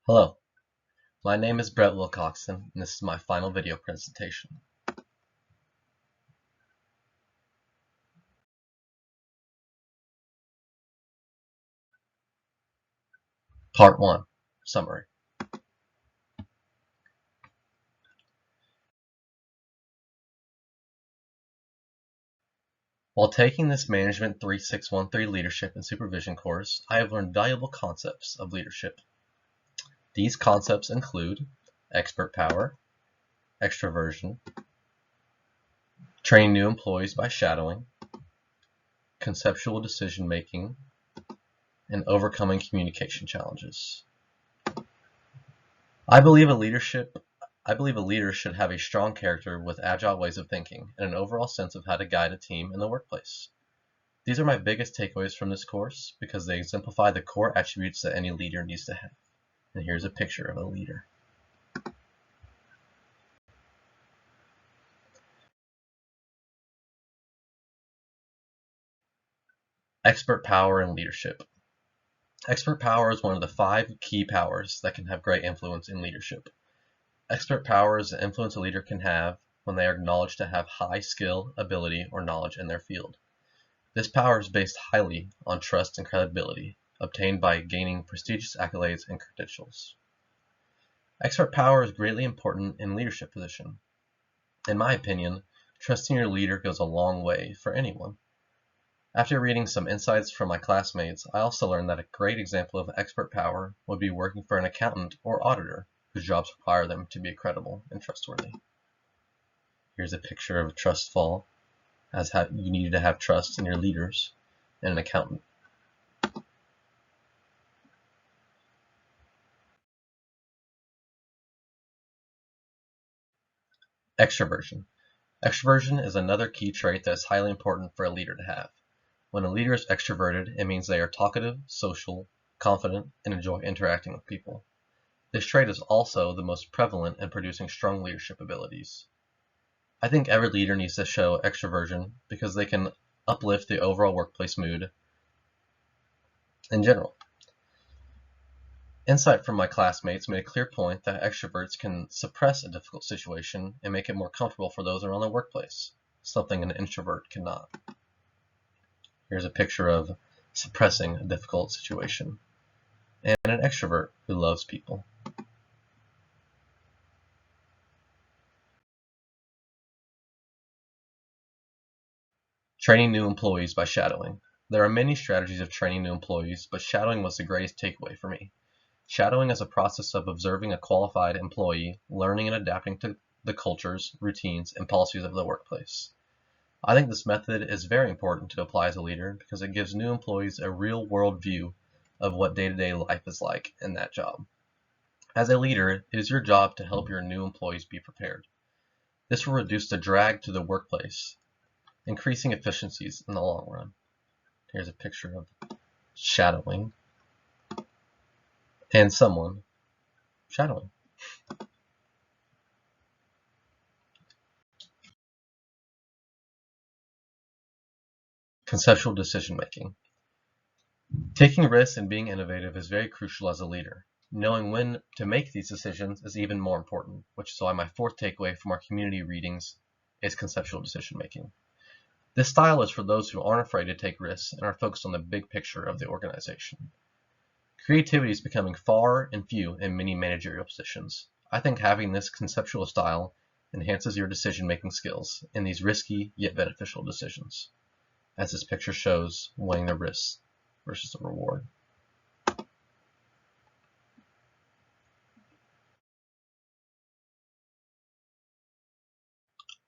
Hello, my name is Brett Wilcoxen, and this is my final video presentation. Part 1, Summary. While taking this Management 3613 Leadership and Supervision course, I have learned valuable concepts of leadership. These concepts include expert power, extroversion, training new employees by shadowing, conceptual decision making, and overcoming communication challenges. I believe a leader should have a strong character with agile ways of thinking and an overall sense of how to guide a team in the workplace. These are my biggest takeaways from this course because they exemplify the core attributes that any leader needs to have. And here's a picture of a leader. Expert power and leadership. Expert power is one of the 5 key powers that can have great influence in leadership. Expert power is the influence a leader can have when they are acknowledged to have high skill, ability, or knowledge in their field. This power is based highly on trust and credibility, obtained by gaining prestigious accolades and credentials. Expert power is greatly important in leadership position. In my opinion, trusting your leader goes a long way for anyone. After reading some insights from my classmates, I also learned that a great example of expert power would be working for an accountant or auditor whose jobs require them to be credible and trustworthy. Here's a picture of a trust fall, as how you need to have trust in your leaders and an accountant. Extroversion. Extroversion is another key trait that is highly important for a leader to have. When a leader is extroverted, it means they are talkative, social, confident, and enjoy interacting with people. This trait is also the most prevalent in producing strong leadership abilities. I think every leader needs to show extroversion because they can uplift the overall workplace mood in general. Insight from my classmates made a clear point that extroverts can suppress a difficult situation and make it more comfortable for those around the workplace, something an introvert cannot. Here's a picture of suppressing a difficult situation and an extrovert who loves people. Training new employees by shadowing. There are many strategies of training new employees, but shadowing was the greatest takeaway for me. Shadowing is a process of observing a qualified employee, learning and adapting to the cultures, routines, and policies of the workplace. I think this method is very important to apply as a leader because it gives new employees a real-world view of what day-to-day life is like in that job. As a leader, it is your job to help your new employees be prepared. This will reduce the drag to the workplace, increasing efficiencies in the long run. Here's a picture of shadowing and someone shadowing. Conceptual decision making. Taking risks and being innovative is very crucial as a leader. Knowing when to make these decisions is even more important, which is why my 4th takeaway from our community readings is conceptual decision making. This style is for those who aren't afraid to take risks and are focused on the big picture of the organization. Creativity is becoming far and few in many managerial positions. I think having this conceptual style enhances your decision-making skills in these risky yet beneficial decisions, as this picture shows, weighing the risks versus the reward.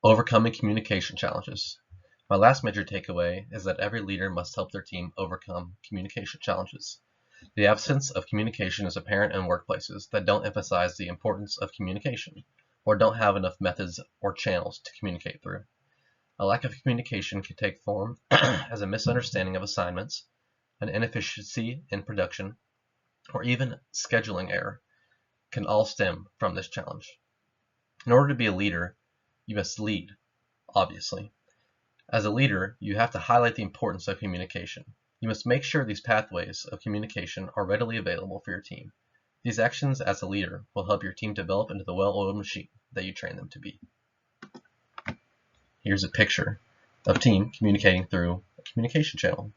Overcoming communication challenges. My last major takeaway is that every leader must help their team overcome communication challenges. The absence of communication is apparent in workplaces that don't emphasize the importance of communication or don't have enough methods or channels to communicate through. A lack of communication can take form as a misunderstanding of assignments, an inefficiency in production, or even scheduling error can all stem from this challenge. In order to be a leader, you must lead, obviously. As a leader, you have to highlight the importance of communication. You must make sure these pathways of communication are readily available for your team. These actions as a leader will help your team develop into the well-oiled machine that you train them to be. Here's a picture of a team communicating through a communication channel.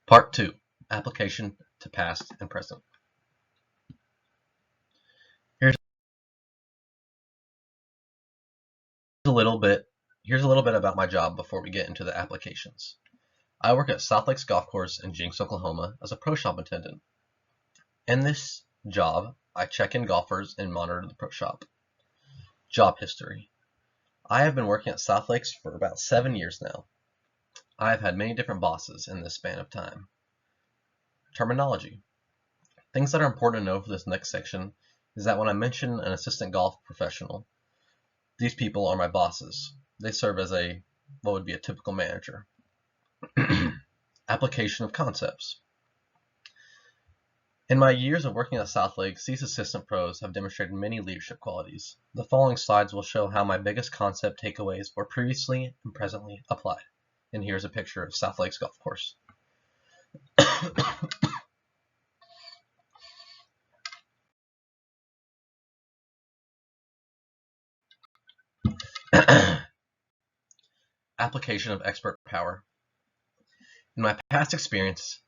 Part 2. Application to past and present. Here's a little bit about my job before we get into the applications. I work at South Lakes Golf Course in Jenks, Oklahoma as a pro shop attendant. In this job, I check in golfers and monitor the pro shop. Job history. I have been working at South Lakes for about 7 years now. I have had many different bosses in this span of time. Terminology. Things that are important to know for this next section is that when I mention an assistant golf professional, these people are my bosses. They serve as what would be a typical manager. Application of concepts. In my years of working at South Lakes, these assistant pros have demonstrated many leadership qualities. The following slides will show how my biggest concept takeaways were previously and presently applied. And here's a picture of South Lakes Golf Course. Application of expert power. In my past experience,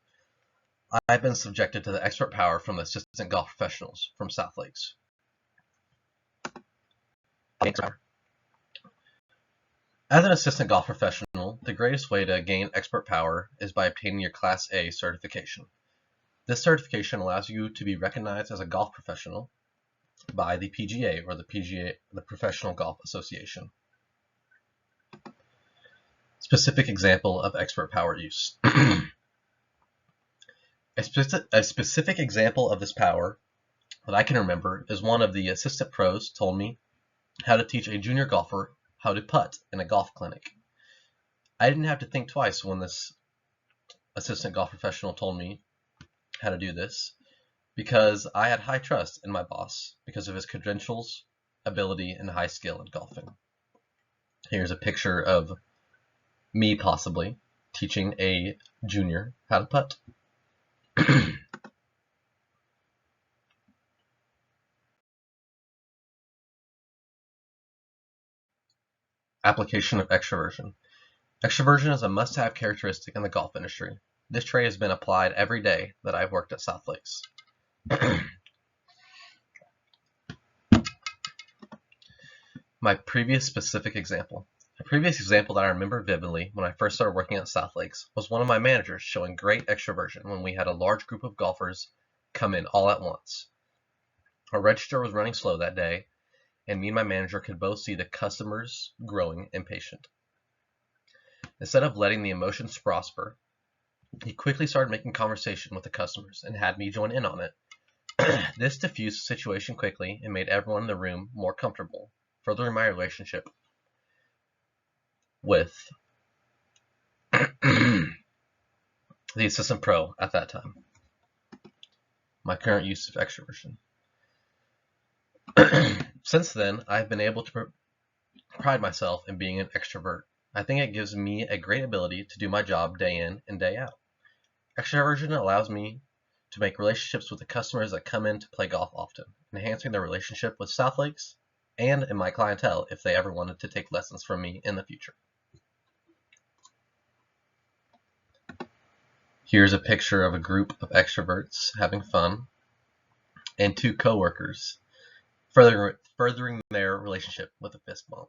I've been subjected to the expert power from the assistant golf professionals from South Lakes. As an assistant golf professional, the greatest way to gain expert power is by obtaining your Class A certification. This certification allows you to be recognized as a golf professional by the PGA, or the Professional Golf Association. Specific example of expert power use. A specific example of this power that I can remember is one of the assistant pros told me how to teach a junior golfer how to putt in a golf clinic. I didn't have to think twice when this assistant golf professional told me how to do this, because I had high trust in my boss because of his credentials, ability, and high skill in golfing. Here's a picture of me possibly teaching a junior how to putt. Application of extroversion. Extroversion is a must-have characteristic in the golf industry. This trait has been applied every day that I've worked at South Lakes. My previous specific example. A previous example that I remember vividly when I first started working at South Lakes was one of my managers showing great extroversion when we had a large group of golfers come in all at once. Our register was running slow that day, and me and my manager could both see the customers growing impatient. Instead of letting the emotions prosper, he quickly started making conversation with the customers and had me join in on it. This diffused the situation quickly and made everyone in the room more comfortable, furthering my relationship with the assistant pro at that time. My current use of extroversion. Since then, I've been able to pride myself in being an extrovert. I think it gives me a great ability to do my job day in and day out. Extroversion allows me to make relationships with the customers that come in to play golf often, enhancing their relationship with South Lakes and in my clientele if they ever wanted to take lessons from me in the future. Here's a picture of a group of extroverts having fun and two coworkers furthering their relationship with a fist bump.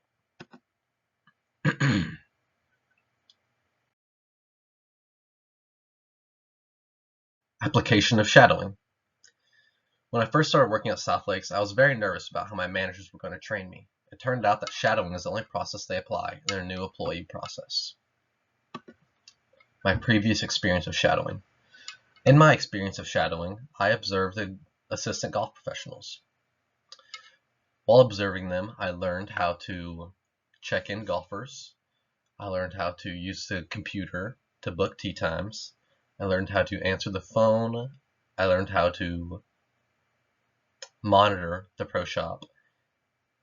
Application of shadowing. When I first started working at South Lakes, I was very nervous about how my managers were going to train me. It turned out that shadowing is the only process they apply in their new employee process. My previous experience of shadowing. In my experience of shadowing, I observed the assistant golf professionals. While observing them, I learned how to check in golfers. I learned how to use the computer to book tee times. I learned how to answer the phone. I learned how to monitor the pro shop.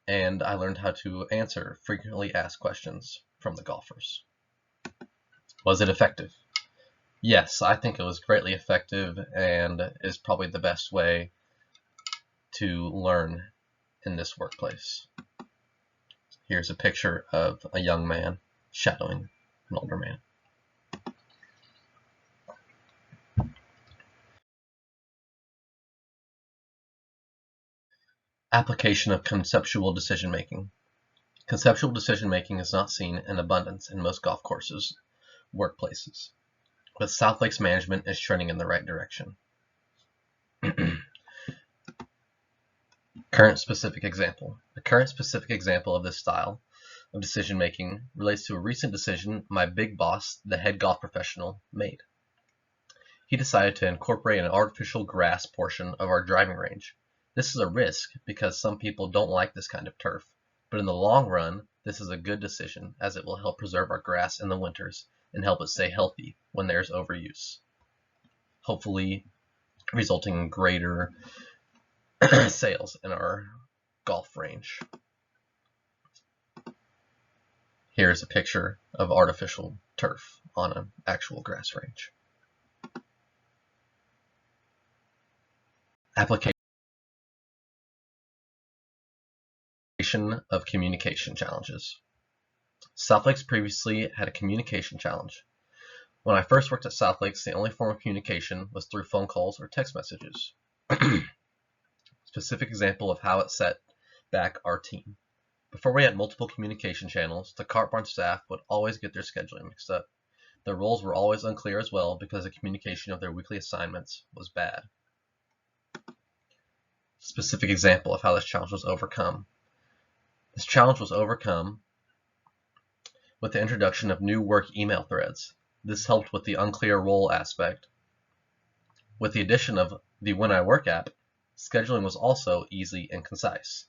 and I learned how to answer frequently asked questions from the golfers. Was it effective? Yes, I think it was greatly effective and is probably the best way to learn in this workplace. Here's a picture of a young man shadowing an older man. Application of conceptual decision making. Conceptual decision making is not seen in abundance in most golf courses, workplaces, but South Lakes management is trending in the right direction. Current specific example. A current specific example of this style of decision making relates to a recent decision my big boss, the head golf professional, made. He decided to incorporate an artificial grass portion of our driving range. This is a risk because some people don't like this kind of turf, but in the long run, this is a good decision as it will help preserve our grass in the winters and help it stay healthy when there's overuse, hopefully resulting in greater sales in our golf range. Here's a picture of artificial turf on an actual grass range. Application of communication challenges. South Lakes previously had a communication challenge. When I first worked at South Lakes, the only form of communication was through phone calls or text messages. Specific example of how it set back our team. Before we had multiple communication channels, the cart barn staff would always get their scheduling mixed up. Their roles were always unclear as well because the communication of their weekly assignments was bad. Specific example of how this challenge was overcome. This challenge was overcome with the introduction of new work email threads. This helped with the unclear role aspect. With the addition of the When I Work app, scheduling was also easy and concise.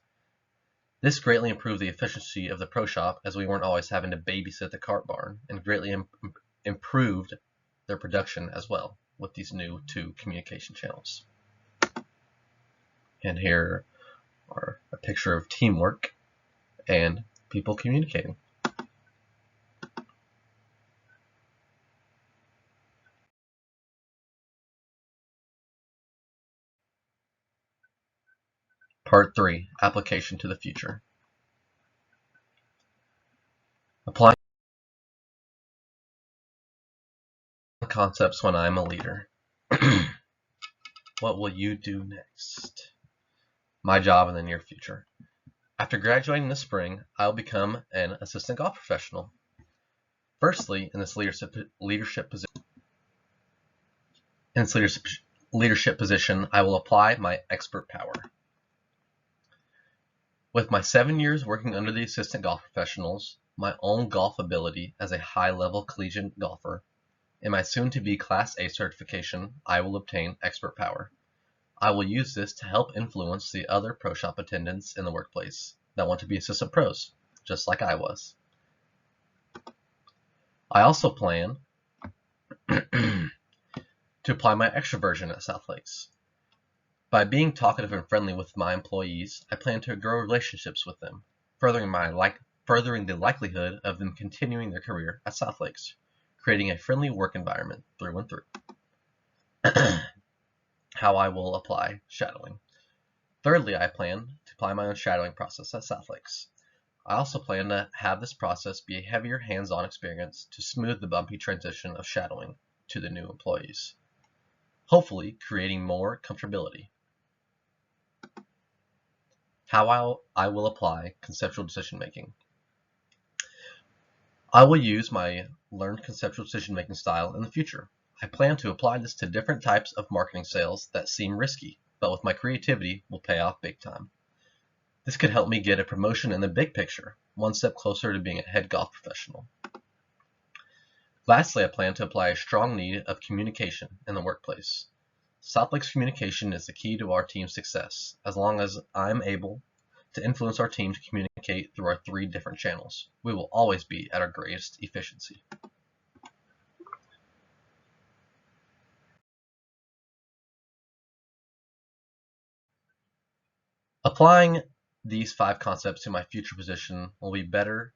This greatly improved the efficiency of the pro shop as we weren't always having to babysit the cart barn, and greatly improved their production as well with these new 2 communication channels. And here are a picture of teamwork and people communicating. Part 3, Application to the Future. Applying concepts when I'm a leader. What will you do next? My job in the near future. After graduating this spring, I will become an assistant golf professional. Firstly, in this leadership position, I will apply my expert power. With my 7 years working under the assistant golf professionals, my own golf ability as a high-level collegiate golfer, and my soon-to-be Class A certification, I will obtain expert power. I will use this to help influence the other pro shop attendants in the workplace that want to be assistant pros, just like I was. I also plan to apply my extroversion at South Lakes. By being talkative and friendly with my employees, I plan to grow relationships with them, furthering the likelihood of them continuing their career at South Lakes, creating a friendly work environment through and through. How I will apply shadowing. Thirdly, I plan to apply my own shadowing process at South Lakes. I also plan to have this process be a heavier hands-on experience to smooth the bumpy transition of shadowing to the new employees, hopefully creating more comfortability. How I will apply conceptual decision making. I will use my learned conceptual decision making style in the future. I plan to apply this to different types of marketing sales that seem risky, but with my creativity will pay off big time. This could help me get a promotion in the big picture, one step closer to being a head golf professional. Lastly, I plan to apply a strong need of communication in the workplace. South Lakes communication is the key to our team's success, as long as I'm able to influence our team to communicate through our 3 different channels. We will always be at our greatest efficiency. Applying these 5 concepts to my future position will better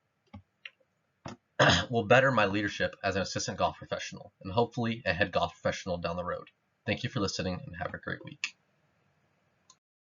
my leadership as an assistant golf professional and hopefully a head golf professional down the road. Thank you for listening and have a great week.